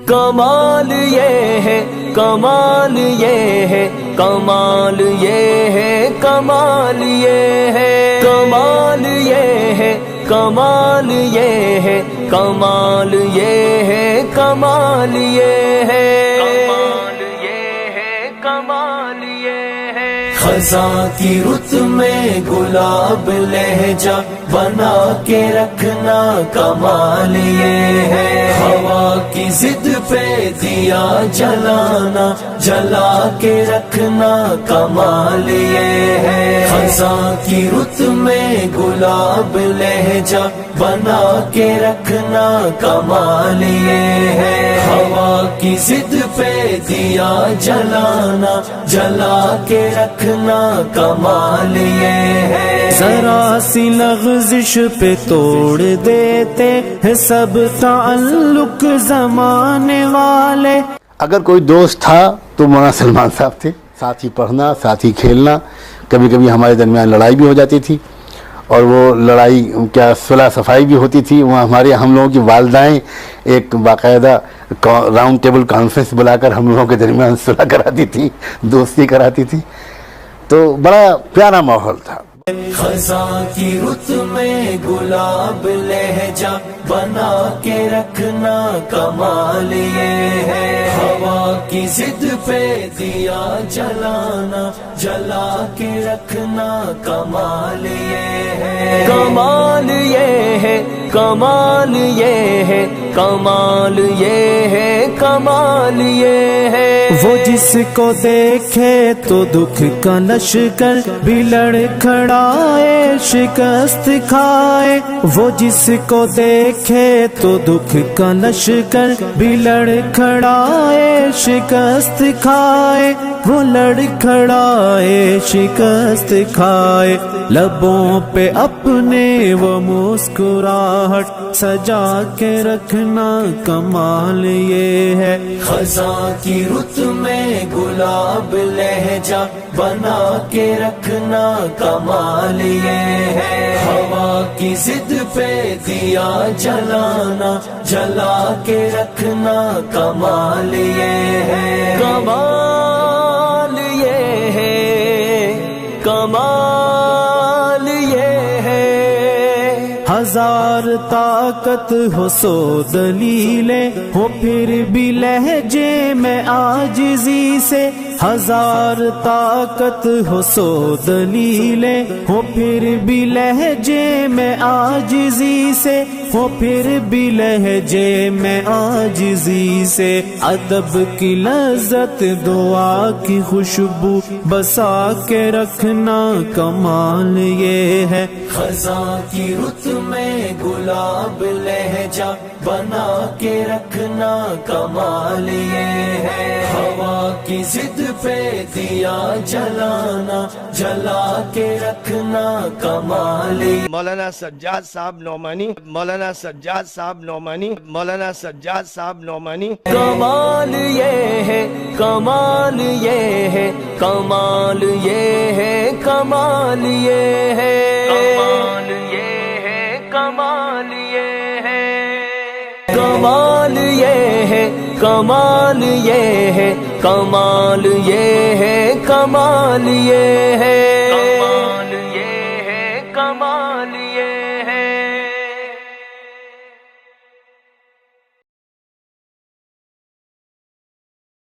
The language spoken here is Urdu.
کمال یہ ہے، کمال یہ ہے، کمال یہ ہے، کمال یہ ہے، کمال یہ ہے، کمال یہ ہے، کمال یہ ہے، کمال یہ ہے، کمال یہ ہے، کمال یہ ہے۔ خزاں کی رت میں گلاب لہجہ بنا کے رکھنا کمال یہ ہے، ہوا کی ضد پہ دیا جلانا جلا کے رکھنا کمال یہ ہے، خزاں کی رت میں گلاب لہجہ بنا کے رکھنا کمال یہ ہے، ہوا کی ضد پہ دیا جلانا جلا کے رکھنا کمال یہ ہے، ذرا سی لغزش پہ توڑ دیتے ہیں سب تعلق زمانے والے۔ اگر کوئی دوست تھا تو مولانا سلمان صاحب تھے، ساتھ ہی پڑھنا، ساتھ ہی کھیلنا، کبھی کبھی ہمارے درمیان لڑائی بھی ہو جاتی تھی، اور وہ لڑائی کیا صلح صفائی بھی ہوتی تھی، وہاں ہمارے ہم لوگوں کی والدائیں ایک باقاعدہ راؤنڈ ٹیبل کانفرنس بلا کر ہم لوگوں کے درمیان صلح کراتی تھی، دوستی کراتی تھی، تو بڑا پیارا ماحول تھا۔ خزاں کی رت میں گلاب لہجہ بنا کے رکھنا کمال یہ ہے، ہوا کی ضد پہ دیا جلانا جلا کے رکھنا کمال یہ ہے، کمال یہ ہے، کمال یہ ہے، کمال یہ ہے، کمال یہ ہے۔ وہ جس کو دیکھے تو دکھ کا لشکر بھی لڑکھڑائے شکست کھائے، وہ جس کو دیکھے تو دکھ کا لشکر بھی لڑکھڑائے شکست کھائے، وہ لڑکھڑائے شکست کھائے، لبوں پہ اپنے وہ مسکراہٹ سجا کے رکھنا کمال یہ ہے، خزاں کی رت میں گلاب لہجہ بنا کے رکھنا کمال یہ ہے، ہوا کی ضد پہ دیا جلانا جلا کے رکھنا کمال یہ ہے، کمال یہ ہے، کمال یہ ہے۔ ہزار طاقت ہو سو دلیلیں ہو پھر بھی لہجے میں عاجزی سے، ہزار طاقت ہو سو دلیلیں ہو پھر بھی لہجے میں عاجزی سے، ہو پھر بھی لہجے میں عاجزی سے، ادب کی لذت دعا کی خوشبو بسا کے رکھنا کمال یہ ہے، خزاں کی رت میں گلاب لہجہ بنا کے رکھنا کمال یہ ہے، ہوا کی ضد پہ دیا جلانا جلا کے رکھنا کمال۔ مولانا سجاد صاحب نعمانی، مولانا سجاد صاحب نعمانی، مولانا سجاد صاحب نعمانی۔ کمال یہ ہے، کمال یہ ہے، کمال یہ ہے، کمال یہ ہے، کمال یہ ہے، کمال یہ ہے، کمال یہ ہے، کمال یہ ہے، کمال یہ ہے، کمال یہ ہے۔